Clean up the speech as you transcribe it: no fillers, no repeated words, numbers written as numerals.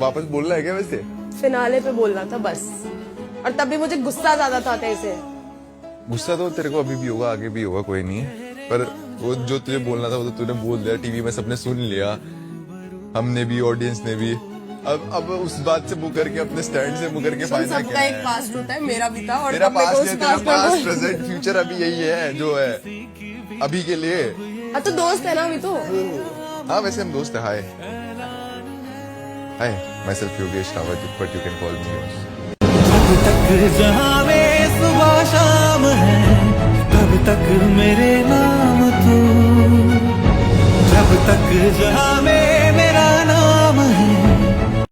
वापस बोलना है क्या वैसे? फिनाले पे बोलना था बस, और तब भी मुझे गुस्सा ज्यादा था तेरे से। गुस्सा तो तेरे को अभी भी होगा, आगे भी होगा, कोई नहीं है। पर वो जो तुझे बोलना था वो तो तूने बोल दिया, टीवी में सबने सुन लिया, हमने भी, ऑडियंस ने भी। अब उस बात से मुकर के, अपने स्टैंड से मुकर के फायदा क्या सबका एक है? पास्ट होता है, मेरा भी था। और तेरा अब मेरे को पास्ट उस है, तेरा past पास्ट में- प्रेजेंट फ्यूचर अभी यही है जो है अभी के लिए। हाँ तो दोस्त है ना अभी तो। हाँ वैसे हम दोस्त है। Hi hi, myself Yogesh Rawat, but you can call me yours. जब तक जहां में सुबह शाम है, तब तक मेरे नाम तू। जब तक जहां में मेरा नाम है,